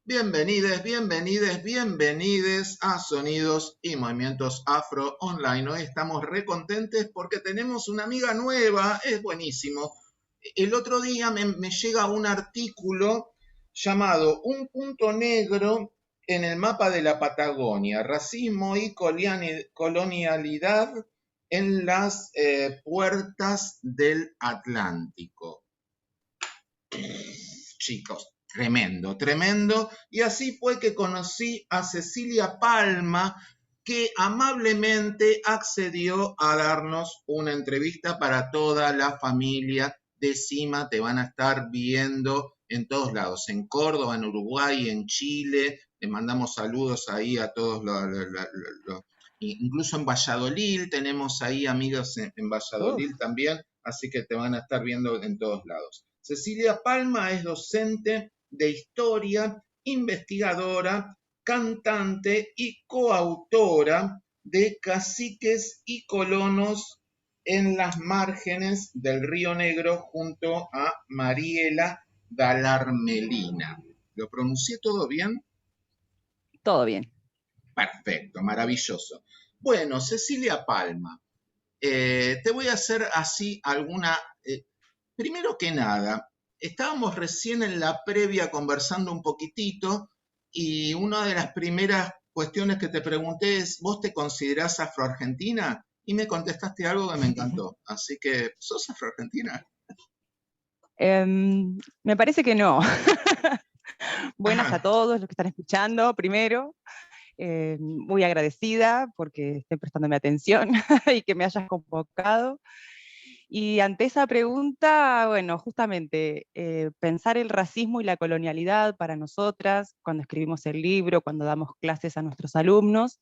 Bienvenides, bienvenides, bienvenides a Sonidos y Movimientos Afro Online. Hoy estamos recontentes porque tenemos una amiga nueva, es buenísimo. El otro día me llega un artículo llamado Un punto negro en el mapa de la Patagonia, racismo y colonialidad en las puertas del Atlántico. Chicos, tremendo, tremendo. Y así fue que conocí a Cecilia Palma, que amablemente accedió a darnos una entrevista para toda la familia de Cima. Te van a estar viendo en todos lados, en Córdoba, en Uruguay, en Chile. Le mandamos saludos ahí a todos incluso en Valladolid, tenemos ahí amigos en Valladolid Uf. también, así que te van a estar viendo en todos lados. Cecilia Palma es docente de historia, investigadora, cantante y coautora de Caciques y Colonos en las márgenes del Río Negro junto a Mariela Dalarmelina. ¿Lo pronuncié todo bien? Todo bien. Perfecto, maravilloso. Bueno, Cecilia Palma, te voy a hacer así alguna. Primero que nada, estábamos recién en la previa conversando un poquitito y una de las primeras cuestiones que te pregunté es, ¿vos te considerás afroargentina? Y me contestaste algo que me encantó. Así que, ¿sos afroargentina? Me parece que no. Buenas a Ah, todos los que están escuchando, primero. Muy agradecida porque estén prestándome atención y que me hayas convocado. Y ante esa pregunta, bueno, justamente pensar el racismo y la colonialidad para nosotras, cuando escribimos el libro, cuando damos clases a nuestros alumnos,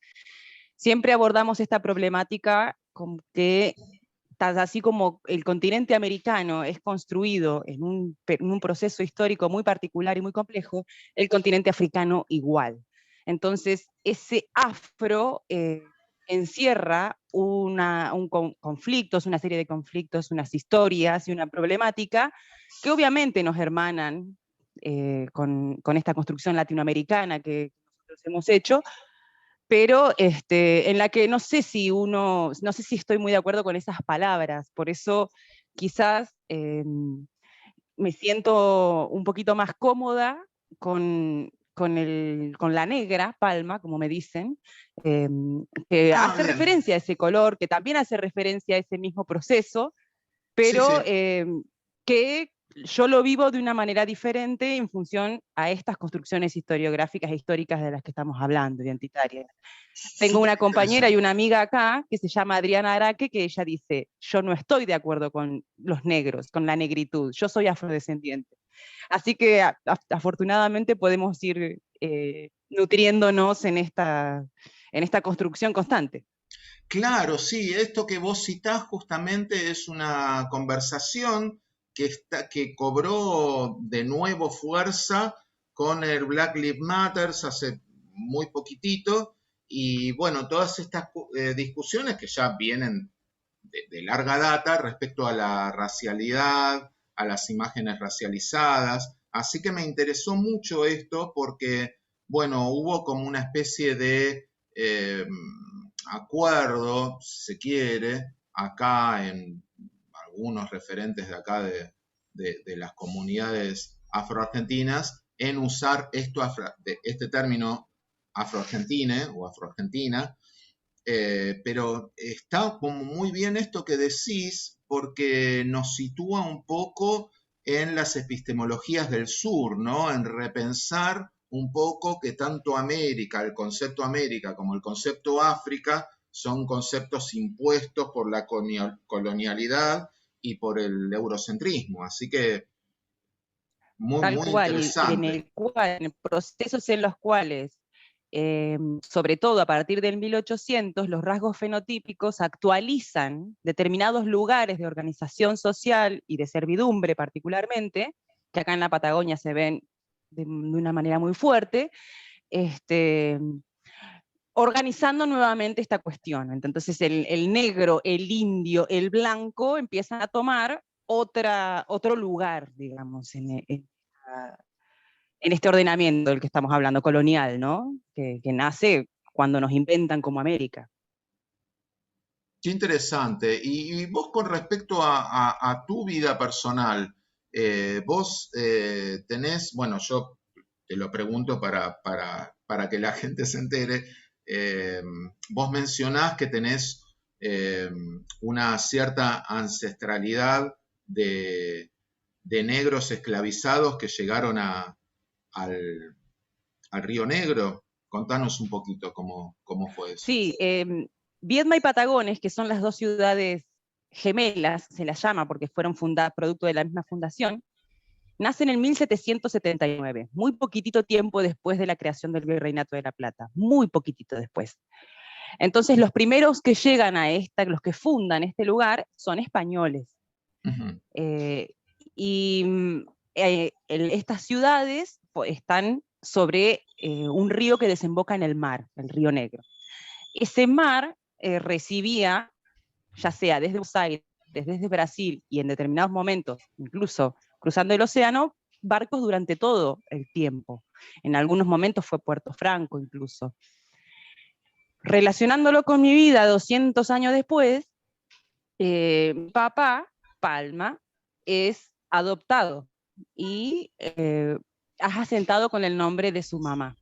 siempre abordamos esta problemática con que así como el continente americano es construido en un proceso histórico muy particular y muy complejo, el continente africano igual. Entonces, ese afro encierra conflictos, una serie de conflictos, unas historias y una problemática que obviamente nos hermanan con esta construcción latinoamericana que nosotros hemos hecho, pero en la que no sé si estoy muy de acuerdo con esas palabras, por eso quizás me siento un poquito más cómoda con la negra, Palma, como me dicen, eh, que hace bien. referencia a ese color, que también hace referencia a ese mismo proceso, Sí, pero sí. que yo lo vivo de una manera diferente en función a estas construcciones historiográficas e históricas de las que estamos hablando, identitarias. Tengo Súper una compañera y interesante. una amiga acá que se llama Adriana Araque, que ella dice, yo no estoy de acuerdo con los negros, con la negritud, yo soy afrodescendiente. Así que afortunadamente podemos ir nutriéndonos en esta construcción constante. Claro, sí, esto que vos citás justamente es una conversación que cobró de nuevo fuerza con el Black Lives Matter hace muy poquitito y bueno, todas estas discusiones que ya vienen de larga data respecto a la racialidad, a las imágenes racializadas, así que me interesó mucho esto porque, bueno, hubo como una especie de acuerdo, si se quiere, acá en algunos referentes de acá de las comunidades afroargentinas en usar este término afroargentine o afroargentina, pero está como muy bien esto que decís porque nos sitúa un poco en las epistemologías del sur, ¿no? En repensar un poco que tanto América, el concepto América como el concepto África son conceptos impuestos por la colonialidad y por el eurocentrismo. Así que muy, Tal muy cual, y interesante. en procesos en los cuales, sobre todo a partir del 1800, los rasgos fenotípicos actualizan determinados lugares de organización social y de servidumbre particularmente, que acá en la Patagonia se ven de una manera muy fuerte, este, organizando nuevamente esta cuestión. Entonces el negro, el indio, el blanco empiezan a tomar otro lugar, digamos, en este ordenamiento del que estamos hablando, colonial, ¿no? Que nace cuando nos inventan como América. Qué interesante. Y vos con respecto a tu vida personal, vos tenés, bueno, yo te lo pregunto para que la gente se entere, eh, vos mencionás que tenés eh, una cierta ancestralidad de, de negros esclavizados que llegaron al, al Río Negro. Contanos un poquito cómo fue eso. Sí, Viedma y Patagones, que son las dos ciudades gemelas, se las llama porque fueron fundadas producto de la misma fundación, nacen en 1779, muy poquitito tiempo después de la creación del Virreinato de la Plata, muy poquitito después. Entonces los primeros que llegan a los que fundan este lugar son españoles. Ujú. Eh, y estas ciudades están sobre un río que desemboca en el mar, el Río Negro. Ese mar recibía, ya sea desde Buenos Aires, desde Brasil y en determinados momentos, incluso cruzando el océano, barcos durante todo el tiempo. En algunos momentos fue Puerto Franco incluso. Relacionándolo con mi vida 200 años después, mi papá, Palma, es adoptado y es asentado con el nombre de su mamá.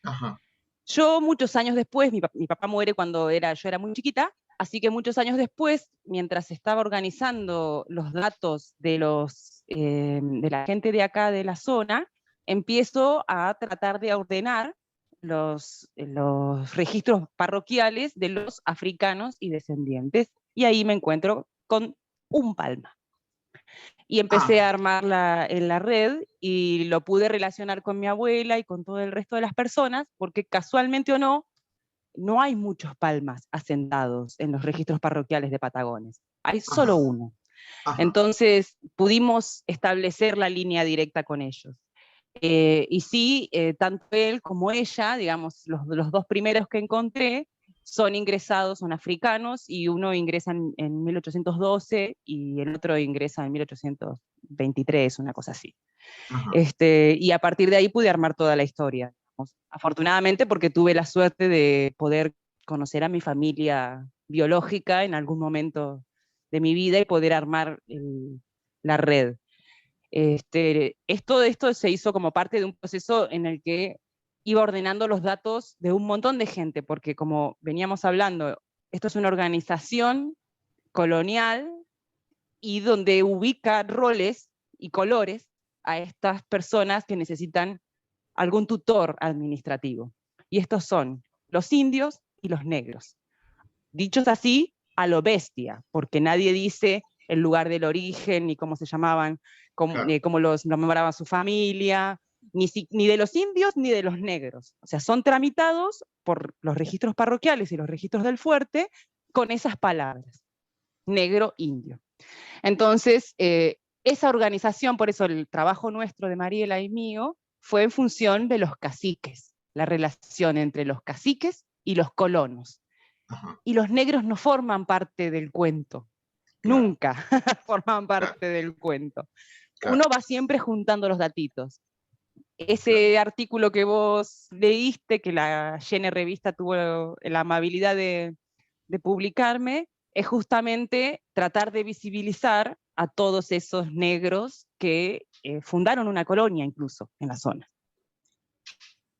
Ajá. Yo muchos años después, mi papá muere cuando yo era muy chiquita, así que muchos años después, mientras estaba organizando los datos de la gente de acá de la zona, empiezo a tratar de ordenar los registros parroquiales de los africanos y descendientes, y ahí me encuentro con un Palma. Y empecé Ah, a armarla en la red y lo pude relacionar con mi abuela y con todo el resto de las personas, porque casualmente o no, no hay muchos Palmas asentados en los registros parroquiales de Patagones. Hay solo ajá, uno. ajá, Entonces pudimos establecer la línea directa con ellos. Y sí, tanto él como ella, digamos, los dos primeros que encontré, son ingresados, son africanos, y uno ingresa en 1812 y el otro ingresa en 1823, una cosa así. ajá. Y a partir de ahí pude armar toda la historia, digamos. Afortunadamente, porque tuve la suerte de poder conocer a mi familia biológica en algún momento de mi vida y poder armar la red. Esto se hizo como parte de un proceso en el que iba ordenando los datos de un montón de gente, porque como veníamos hablando, esto es una organización colonial y donde ubica roles y colores a estas personas que necesitan algún tutor administrativo. Y estos son los indios y los negros. Dichos así, a lo bestia, porque nadie dice el lugar del origen, ni cómo se llamaban, Claro, cómo los nombraba su familia, ni de los indios ni de los negros. O sea, son tramitados por los registros parroquiales y los registros del fuerte con esas palabras, negro, indio. Entonces, esa organización, por eso el trabajo nuestro de Mariela y mío, fue en función de los caciques, la relación entre los caciques y los colonos. ajá, Y los negros no forman parte del cuento, claro, nunca forman claro, parte del cuento. claro, Uno va siempre juntando los datitos. claro. Ese artículo que vos leíste, que la Gene Revista tuvo la amabilidad de publicarme, es justamente tratar de visibilizar a todos esos negros que fundaron una colonia incluso en la zona.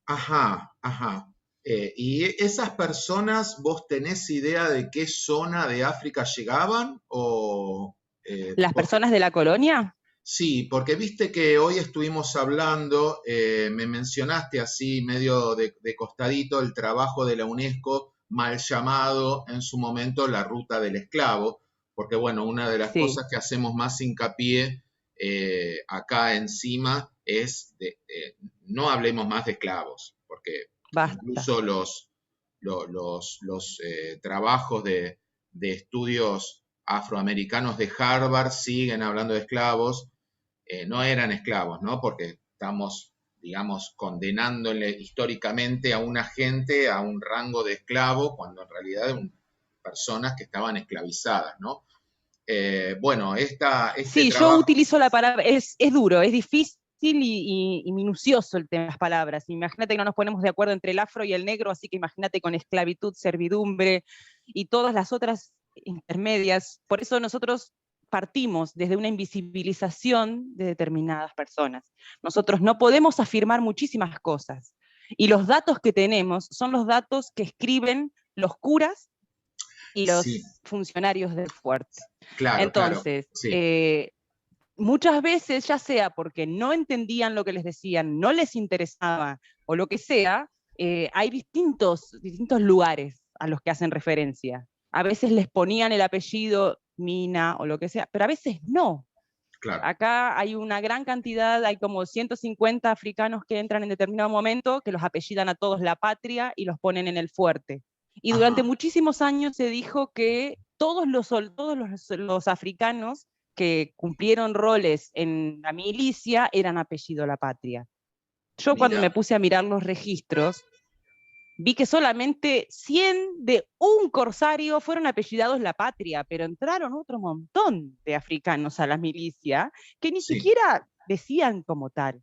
Ajá, ajá. ¿Y esas personas, vos tenés idea de qué zona de África llegaban? O, Las porque, personas de la colonia, sí, porque viste que hoy estuvimos hablando, me mencionaste así medio de costadito el trabajo de la UNESCO, mal llamado en su momento la ruta del esclavo, porque bueno, una de las sí, cosas que hacemos más hincapié acá encima es no hablemos más de esclavos, porque basta. incluso los trabajos de estudios afroamericanos de Harvard siguen hablando de esclavos, no eran esclavos, ¿no? Porque estamos, digamos, condenándole históricamente a una gente a un rango de esclavo, cuando en realidad eran personas que estaban esclavizadas, ¿no? Bueno, este Sí, yo trabajo, utilizo la palabra, es duro, es difícil difícil y minucioso el tema de las palabras. Imagínate que no nos ponemos de acuerdo entre el afro y el negro, así que imagínate con esclavitud, servidumbre y todas las otras intermedias. Por eso nosotros partimos desde una invisibilización de determinadas personas. Nosotros no podemos afirmar muchísimas cosas, y los datos que tenemos son los datos que escriben los curas y los Sí, funcionarios del fuerte. claro, claro. Entonces, Sí, muchas veces, ya sea porque no entendían lo que les decían, no les interesaba, o lo que sea, hay distintos lugares a los que hacen referencia. A veces les ponían el apellido Mina o lo que sea, pero a veces no. claro. Acá hay una gran cantidad, hay como 150 africanos que entran en determinado momento, que los apellidan a todos la patria y los ponen en el fuerte. Y durante Ajá, muchísimos años se dijo que todos los africanos que cumplieron roles en la milicia eran apellido la patria. Yo cuando me mira, puse a mirar los registros, vi que solamente 100 de un corsario fueron apellidados la patria, pero entraron otro montón de africanos a la milicia que ni sí, siquiera decían como tal.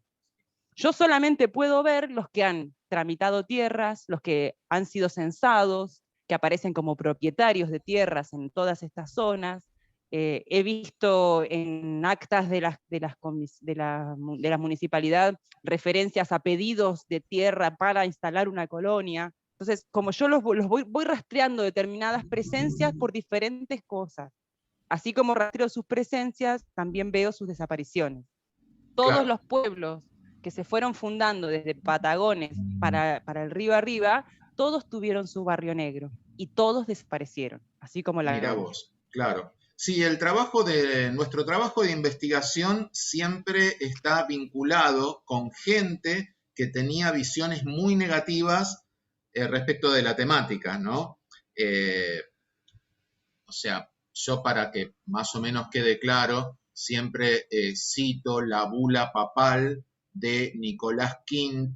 Yo solamente puedo ver los que han tramitado tierras, los que han sido censados, que aparecen como propietarios de tierras en todas estas zonas. He visto en actas de la municipalidad referencias a pedidos de tierra para instalar una colonia. Entonces, como yo los voy rastreando determinadas presencias por diferentes cosas, así como rastreo sus presencias, también veo sus desapariciones. Todos claro. los pueblos que se fueron fundando desde Patagones para el río arriba, todos tuvieron su barrio negro y todos desaparecieron, así como la Mira gloria. vos, claro. Sí, nuestro trabajo de investigación siempre está vinculado con gente que tenía visiones muy negativas respecto de la temática, ¿no? Eh, o sea, yo para que más o menos quede claro, siempre cito la bula papal de Nicolás V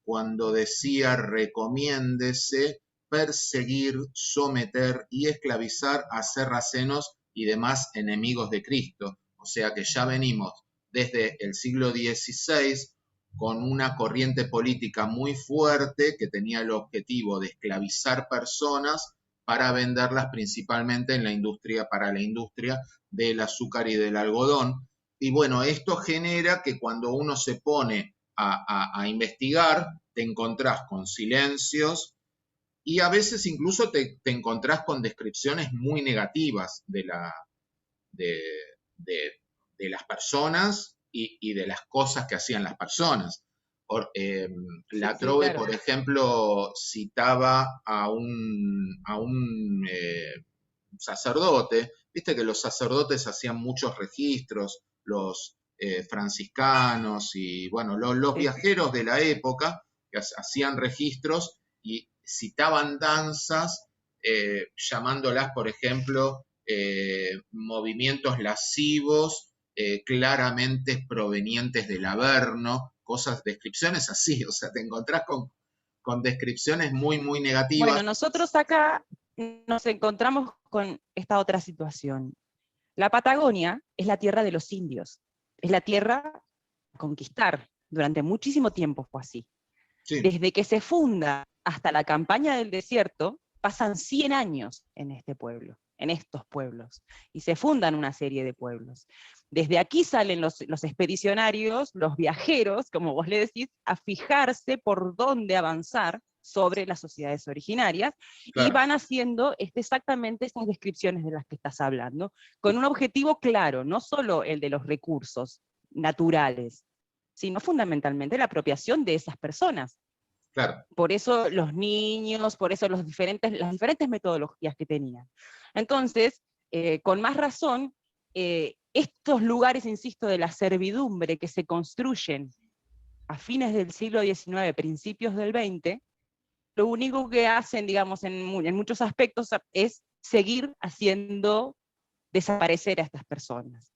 cuando decía recomiéndese perseguir, someter y esclavizar a sarracenos y demás enemigos de Cristo. O sea que ya venimos desde el siglo XVI con una corriente política muy fuerte que tenía el objetivo de esclavizar personas para venderlas principalmente en la industria, para la industria del azúcar y del algodón. Y bueno, esto genera que cuando uno se pone a investigar, te encontrás con silencios y a veces incluso te encontrás con descripciones muy negativas de, de, de las personas y de las cosas que hacían las personas. Por, Sí, la sí, Trove, claro. por ejemplo, citaba a un sacerdote, viste que los sacerdotes hacían muchos registros, los franciscanos y bueno, los Sí. viajeros de la época que hacían registros y citaban danzas, llamándolas, por ejemplo, movimientos lascivos claramente provenientes del Averno, cosas, descripciones así, o sea, te encontrás con descripciones muy, muy Bueno, negativas. nosotros acá nos encontramos con esta otra situación. La Patagonia es la tierra de los indios, es la tierra a conquistar. Durante muchísimo tiempo fue así. Sí, Desde que se funda hasta la campaña del desierto, pasan 100 años en este pueblo, en estos pueblos, y se fundan una serie de pueblos. Desde aquí salen los expedicionarios, los viajeros, como vos le decís, a fijarse por dónde avanzar sobre las sociedades originarias, y claro, van haciendo exactamente esas descripciones de las que estás hablando, con un objetivo claro, no solo el de los recursos naturales, sino fundamentalmente la apropiación de esas personas. claro, Por eso los niños, por eso las diferentes metodologías que tenían. Entonces, con más razón, estos lugares, insisto, de la servidumbre que se construyen a fines del siglo XIX, principios del XX, lo único que hacen, digamos, en muchos aspectos es seguir haciendo desaparecer a estas personas.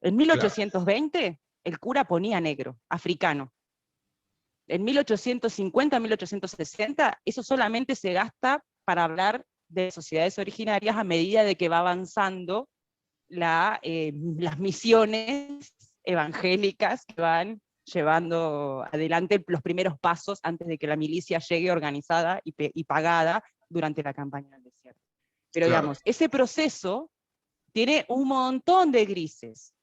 En claro, 1820, el cura ponía negro, africano. En 1850, 1860, eso solamente se gasta para hablar de sociedades originarias a medida de que va avanzando las misiones evangélicas que van llevando adelante los primeros pasos antes de que la milicia llegue organizada y pagada durante la campaña del desierto. Pero Claro, digamos, ese proceso tiene un montón de grises,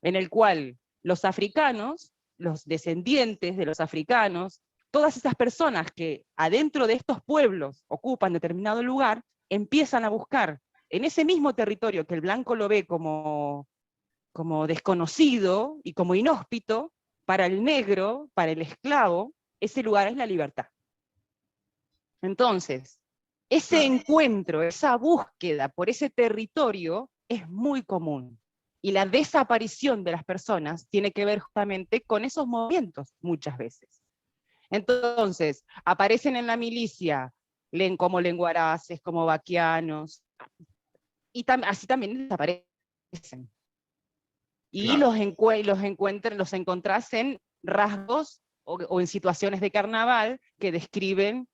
en el cual los africanos, los descendientes de los africanos, todas esas personas que adentro de estos pueblos ocupan determinado lugar, empiezan a buscar en ese mismo territorio que el blanco lo ve como desconocido y como inhóspito, para el negro, para el esclavo, ese lugar es la libertad. Entonces, ese claro. encuentro, esa búsqueda por ese territorio es muy común. Y la desaparición de las personas tiene que ver justamente con esos movimientos muchas veces. Entonces, aparecen en la milicia como lenguaraces, como vaquianos, y así también desaparecen. Y Claro. los encontrás en rasgos o en situaciones de carnaval que describen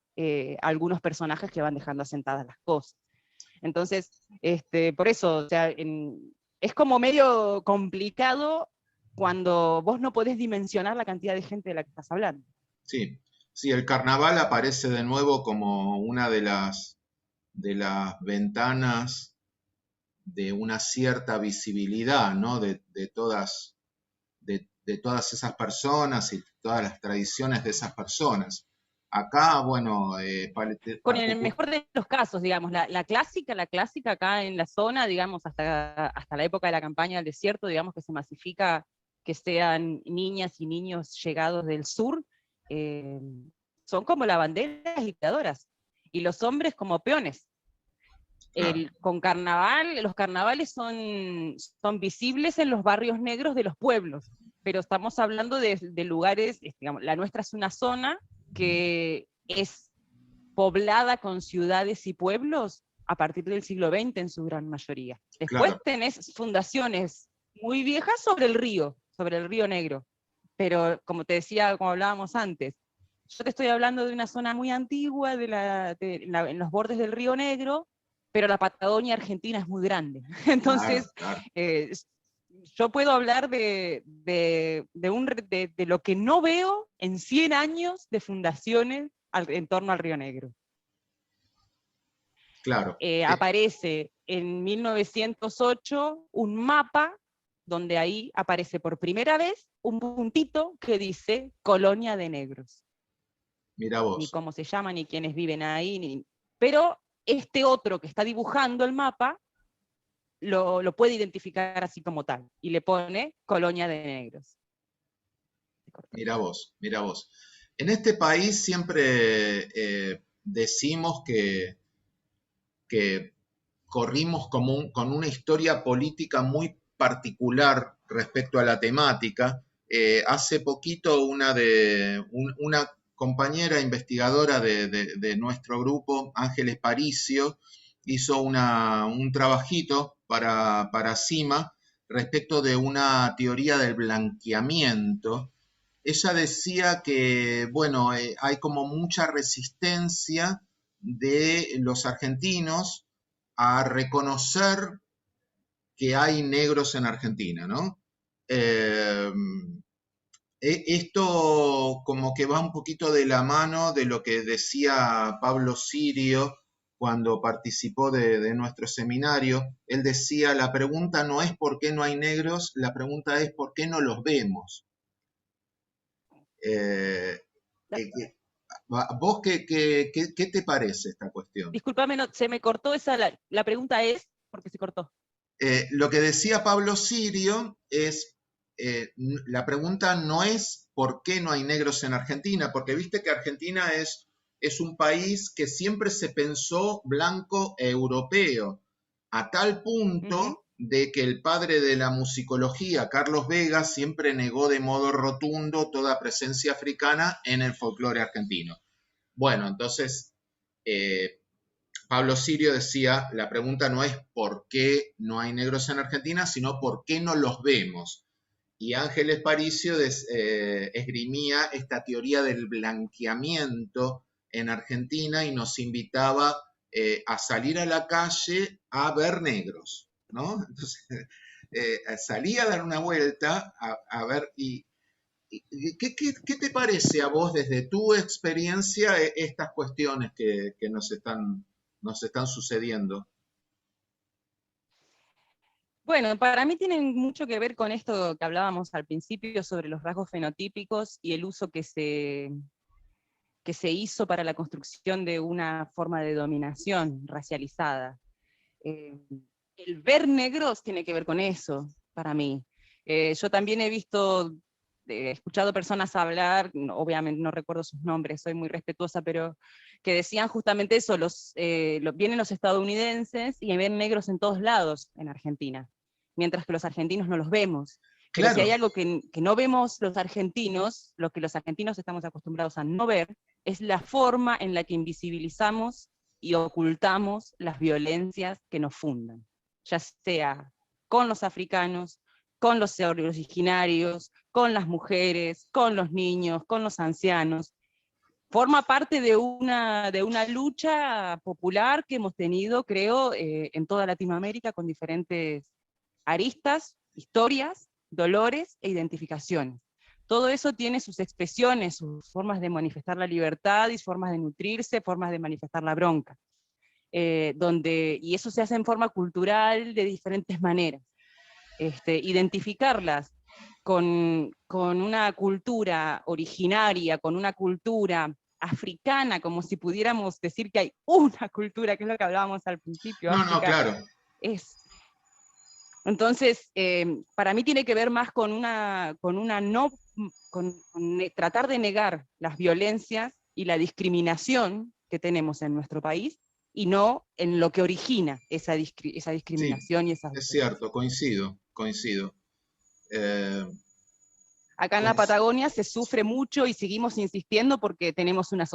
algunos personajes que van dejando asentadas las cosas. Entonces, por eso, o sea, es como medio complicado cuando vos no podés dimensionar la cantidad de gente de la que estás hablando. Sí, sí, el carnaval aparece de nuevo como una de las ventanas de una cierta visibilidad, ¿no? De todas esas personas y todas las tradiciones de esas personas. Acá, bueno, Con el mejor de los casos, digamos, la clásica acá en la zona, digamos, hasta la época de la campaña del desierto, digamos que se masifica que sean niñas y niños llegados del sur, eh, son como lavanderas y cuidadoras, y los hombres como peones. claro, Con carnaval, los carnavales son visibles en los barrios negros de los pueblos, pero estamos hablando de lugares, digamos, la nuestra es una zona que es poblada con ciudades y pueblos a partir del siglo XX en su gran mayoría. Después claro, tenés fundaciones muy viejas sobre el río Negro, pero como te decía, como hablábamos antes, yo te estoy hablando de una zona muy antigua en los bordes del río Negro, pero la Patagonia Argentina es muy grande. claro, Entonces, claro. eh, yo puedo hablar de lo que no veo en 100 años de fundaciones en torno al Río Negro. Claro. Aparece en 1908 un mapa donde ahí aparece por primera vez un puntito que dice Colonia de Negros. Mira Ni vos. cómo se llama, ni quiénes viven ahí, pero este otro que está dibujando el mapa lo puede identificar así como tal, y le pone Colonia de Negros. Mira vos, mira vos. En este país siempre decimos que corrimos con una historia política muy particular respecto a la temática. Hace poquito una compañera investigadora de nuestro grupo, Ángeles Paricio, hizo un trabajito para CIMA respecto de una teoría del blanqueamiento. Ella decía que, bueno, hay como mucha resistencia de los argentinos a reconocer que hay negros en Argentina, ¿no? Eh, Esto como que va un poquito de la mano de lo que decía Pablo Sirio cuando participó de nuestro seminario. Él decía, la pregunta no es por qué no hay negros, la pregunta es por qué no los vemos. Eh, eh, eh, ¿Vos qué te parece esta cuestión? Disculpame, no, se me cortó la pregunta es, porque se cortó. Lo que decía Pablo Sirio es, la pregunta no es por qué no hay negros en Argentina, porque viste que Argentina es un país que siempre se pensó blanco e europeo, a tal Uh -huh. punto de que el padre de la musicología, Carlos Vega, siempre negó de modo rotundo toda presencia africana en el folclore argentino. Bueno, entonces, eh, Pablo Sirio decía, la pregunta no es por qué no hay negros en Argentina, sino por qué no los vemos. Y Ángeles Paricio esgrimía esta teoría del blanqueamiento en Argentina y nos invitaba a salir a la calle a ver negros, ¿no? Entonces, salía a dar una vuelta a ver ¿Qué te parece a vos desde tu experiencia estas cuestiones que nos están sucediendo? Bueno, para mí tienen mucho que ver con esto que hablábamos al principio sobre los rasgos fenotípicos y el uso que se hizo para la construcción de una forma de dominación racializada. Eh, el ver negros tiene que ver con eso, para mí. Yo también he visto, he escuchado personas hablar, obviamente no recuerdo sus nombres, soy muy respetuosa, pero que decían justamente eso, vienen los estadounidenses y ven negros en todos lados en Argentina, mientras que los argentinos no los vemos. Pero si hay Claro, algo que no vemos los argentinos, lo que los argentinos estamos acostumbrados a no ver, es la forma en la que invisibilizamos y ocultamos las violencias que nos fundan, ya sea con los africanos, con los originarios, con las mujeres, con los niños, con los ancianos. Forma parte de una lucha popular que hemos tenido, creo, en toda Latinoamérica con diferentes aristas, historias, dolores e identificaciones. Todo eso tiene sus expresiones, sus formas de manifestar la libertad y formas de nutrirse, formas de manifestar la bronca. Y eso se hace en forma cultural de diferentes maneras. Identificarlas con una cultura originaria, con una cultura africana, como si pudiéramos decir que hay una cultura, que es lo que hablábamos al principio, no, no, África, claro. es... Entonces, para mí tiene que ver más con tratar de negar las violencias y la discriminación que tenemos en nuestro país, y no en lo que origina esa Sí, discriminación y esas es violencias. cierto, coincido, coincido. Eh, Acá en la coinc- Patagonia se sufre mucho y seguimos insistiendo porque tenemos una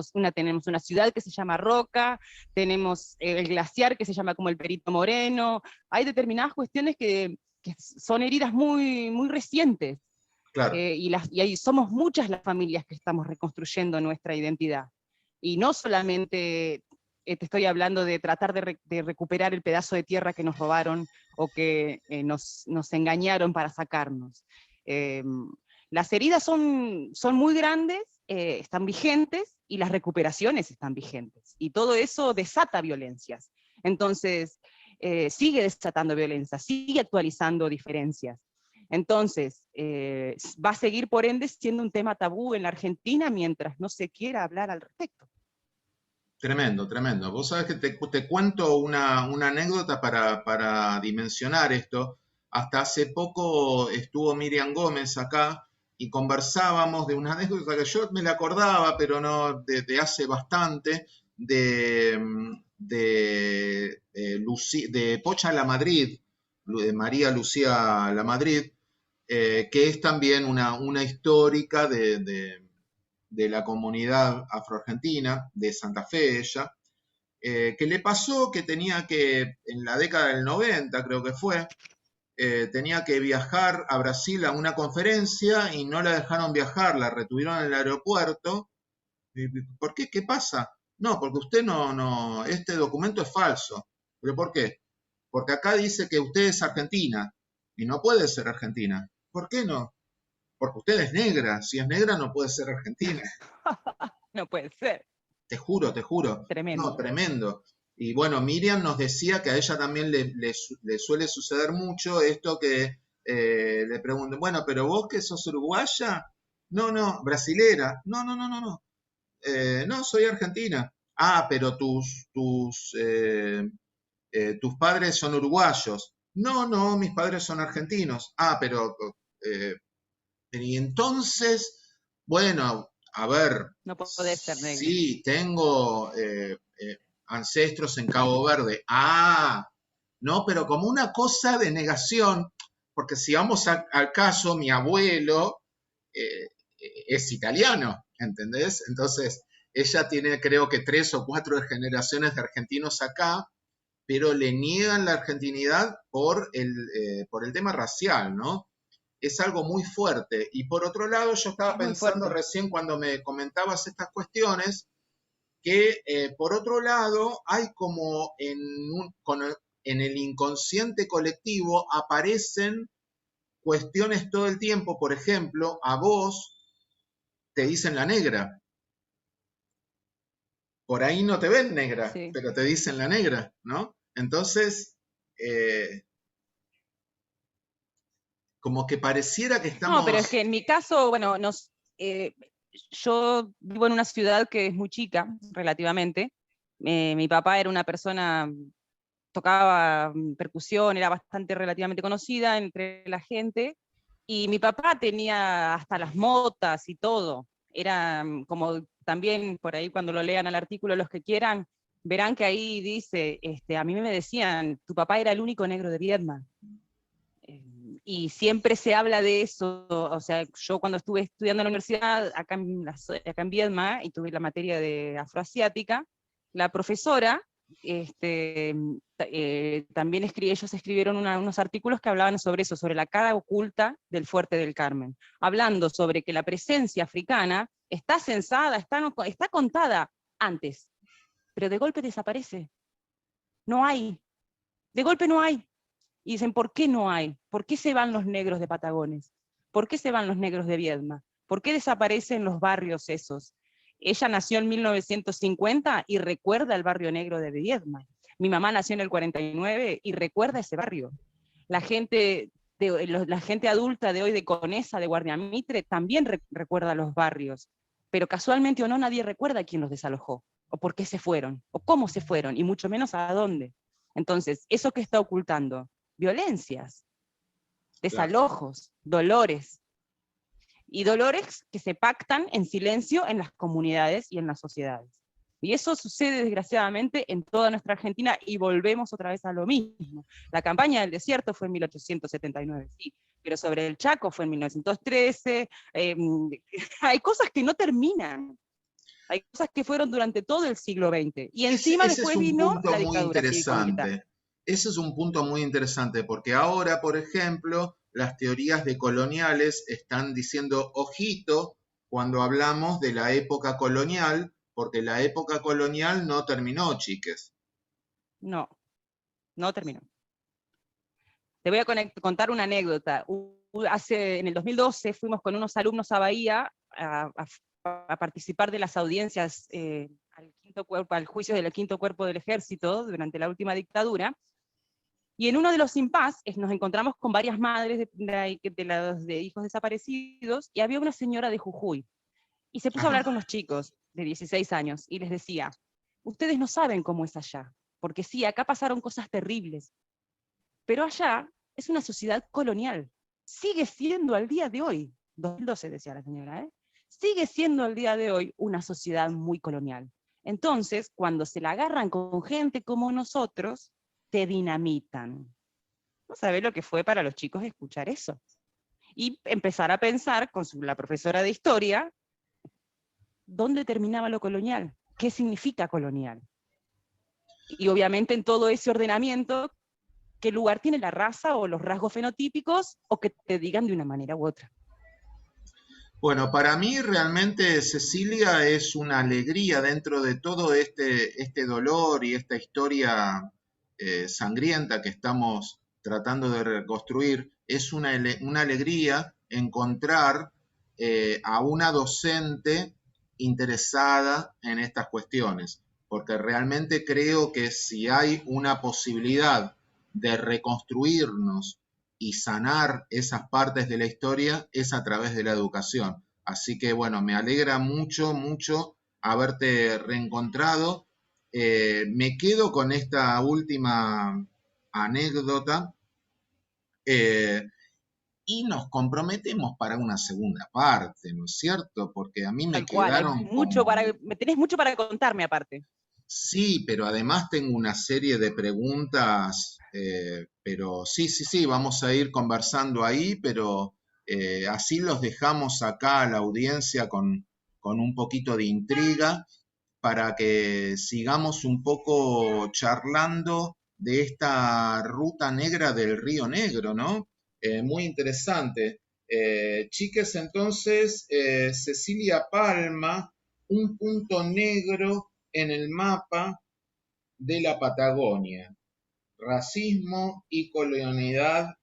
ciudad que se llama Roca, tenemos el glaciar que se llama como el Perito Moreno, hay determinadas cuestiones que son heridas muy, muy recientes, claro, y ahí somos muchas las familias que estamos reconstruyendo nuestra identidad. Y no solamente te estoy hablando de tratar de recuperar el pedazo de tierra que nos robaron o que nos engañaron para sacarnos. Eh, las heridas son muy grandes, están vigentes, y las recuperaciones están vigentes. Y todo eso desata violencias. Entonces, sigue desatando violencia, sigue actualizando diferencias. Entonces, va a seguir, por ende, siendo un tema tabú en la Argentina mientras no se quiera hablar al respecto. tremendo, tremendo. Vos sabés que te cuento una anécdota para dimensionar esto. Hasta hace poco estuvo Miriam Gómez acá y conversábamos de una anécdota que yo me la acordaba, pero no de hace bastante, de Pocha La Madrid, de María Lucía La Madrid, que es también una histórica de la comunidad afroargentina, de Santa Fe ella, que le pasó que tenía que, en la década del 90 creo que fue, tenía que viajar a Brasil a una conferencia y no la dejaron viajar, la retuvieron en el aeropuerto. ¿Por qué? ¿Qué pasa? No, porque usted no, este documento es falso. ¿Pero por qué? Porque acá dice que usted es argentina y no puede ser argentina. ¿Por qué no? Porque usted es negra. Si es negra no puede ser argentina. No puede ser, Te juro, te juro. No, tremendo. tremendo. Y bueno, Miriam nos decía que a ella también le suele suceder mucho esto que le preguntan, bueno, pero vos que sos uruguaya, no, no, brasilera, no, no, no, no, no, no, soy argentina. Ah, pero tus padres son uruguayos. No, no, mis padres son argentinos. Ah, pero eh, y entonces, bueno, a ver, No puede ser negra. sí, tengo ancestros en Cabo Verde. Ah, no, pero como una cosa de negación, porque si vamos al caso, mi abuelo eh, es italiano, ¿entendés? Entonces, ella tiene creo que 3 o 4 generaciones de argentinos acá, pero le niegan la argentinidad por el tema racial, ¿no? Es algo muy fuerte. Y por otro lado, yo estaba Es muy pensando fuerte. recién cuando me comentabas estas cuestiones, que por otro lado hay como en el inconsciente colectivo aparecen cuestiones todo el tiempo, por ejemplo, a vos te dicen la negra. Por ahí no te ven negra, Sí. pero te dicen la negra, ¿no? Entonces, eh, como que pareciera que No, pero es estamos... que en mi caso, bueno, yo vivo en una ciudad que es muy chica, relativamente. Mi papá era una persona, tocaba percusión, era bastante relativamente conocida entre la gente, y mi papá tenía hasta las motas y todo. Era como también, por ahí cuando lo lean al artículo los que quieran, verán que ahí dice, a mí me decían, tu papá era el único negro de Viedma. Y siempre se habla de eso, o sea, yo cuando estuve estudiando en la universidad, acá en Viedma, y tuve la materia de afroasiática, la profesora, también ellos escribieron unos artículos que hablaban sobre eso, sobre la cara oculta del Fuerte del Carmen, hablando sobre que la presencia africana está censada, está contada antes, pero de golpe desaparece, no hay, de golpe no hay. Y dicen, ¿por qué no hay? ¿Por qué se van los negros de Patagones? ¿Por qué se van los negros de Viedma? ¿Por qué desaparecen los barrios esos? Ella nació en 1950 y recuerda el barrio negro de Viedma. Mi mamá nació en el 49 y recuerda ese barrio. La gente, la gente adulta de hoy de Conesa, de Guardiamitre, también recuerda los barrios. Pero casualmente o no, nadie recuerda quién los desalojó, o por qué se fueron, o cómo se fueron, y mucho menos a dónde. Entonces, ¿eso qué está ocultando? Violencias, Claro, desalojos, dolores, y dolores que se pactan en silencio en las comunidades y en las sociedades. Y eso sucede desgraciadamente en toda nuestra Argentina y volvemos otra vez a lo mismo. La campaña del desierto fue en 1879, sí, pero sobre el Chaco fue en 1913. Hay cosas que no terminan. Hay cosas que fueron durante todo el siglo XX. Y encima ese es después un vino punto la muy dictadura cívico-militar. interesante. Ese es un punto muy interesante porque ahora, por ejemplo, las teorías decoloniales están diciendo ojito cuando hablamos de la época colonial, porque la época colonial no terminó, chiques. No, no terminó. Te voy a contar una anécdota. En el 2012 fuimos con unos alumnos a Bahía a participar de las audiencias al juicio del quinto cuerpo del ejército durante la última dictadura. Y en uno de los impas nos encontramos con varias madres de hijos desaparecidos y había una señora de Jujuy. Y se puso a hablar con Ajá. los chicos de 16 años y les decía, ustedes no saben cómo es allá, porque sí, acá pasaron cosas terribles, pero allá es una sociedad colonial. Sigue siendo al día de hoy, 2012 decía la señora, sigue siendo al día de hoy una sociedad muy colonial. Entonces, cuando se la agarran con gente como nosotros, te dinamitan. ¿No sabés lo que fue para los chicos escuchar eso? Y empezar a pensar con la profesora de historia, ¿dónde terminaba lo colonial? ¿Qué significa colonial? Y obviamente en todo ese ordenamiento, qué lugar tiene la raza o los rasgos fenotípicos, o que te digan de una manera u otra. Bueno, para mí realmente Cecilia es una alegría dentro de todo este dolor y esta historia sangrienta que estamos tratando de reconstruir. Es una alegría encontrar a una docente interesada en estas cuestiones, porque realmente creo que si hay una posibilidad de reconstruirnos y sanar esas partes de la historia es a través de la educación. Así que bueno, me alegra mucho, mucho haberte reencontrado. Me quedo con esta última anécdota eh, y nos comprometemos para una segunda parte, ¿no es cierto? Porque a mí me Tal cual, quedaron como... me tenés mucho para contarme aparte. Sí, pero además tengo una serie de preguntas, pero sí, sí, sí, vamos a ir conversando ahí, pero así los dejamos acá a la audiencia con un poquito de intriga para que sigamos un poco charlando de esta ruta negra del Río Negro, ¿no? Muy interesante. Chiques, entonces, Cecilia Palma, un punto negro en el mapa de la Patagonia, racismo y colonialidad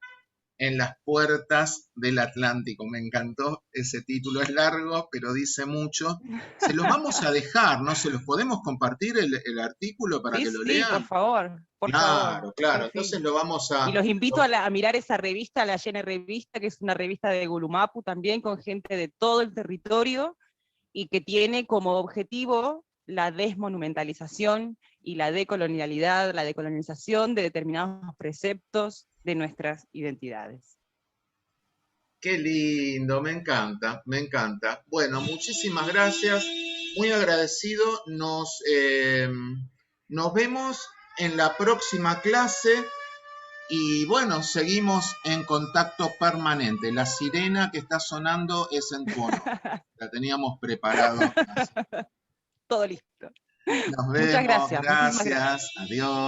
en las puertas del Atlántico. Me encantó ese título, es largo, pero dice mucho. Se los vamos a dejar, ¿no? ¿Se los podemos compartir el artículo para Sí, que lo sí, por lean? favor, por favor. Claro, Sí, claro. sí. Entonces lo vamos Y a... los invito a mirar esa revista, la Llena Revista, que es una revista de Gulumapu también, con gente de todo el territorio, y que tiene como objetivo la desmonumentalización y la decolonialidad, la decolonización de determinados preceptos de nuestras identidades. Qué lindo, me encanta, me encanta. Bueno, muchísimas gracias, muy agradecido. Nos vemos en la próxima clase y bueno, seguimos en contacto permanente. La sirena que está sonando es en tu honor. La teníamos preparado así. Todo listo. Nos Muchas vemos, gracias, muchísimas gracias. gracias, adiós.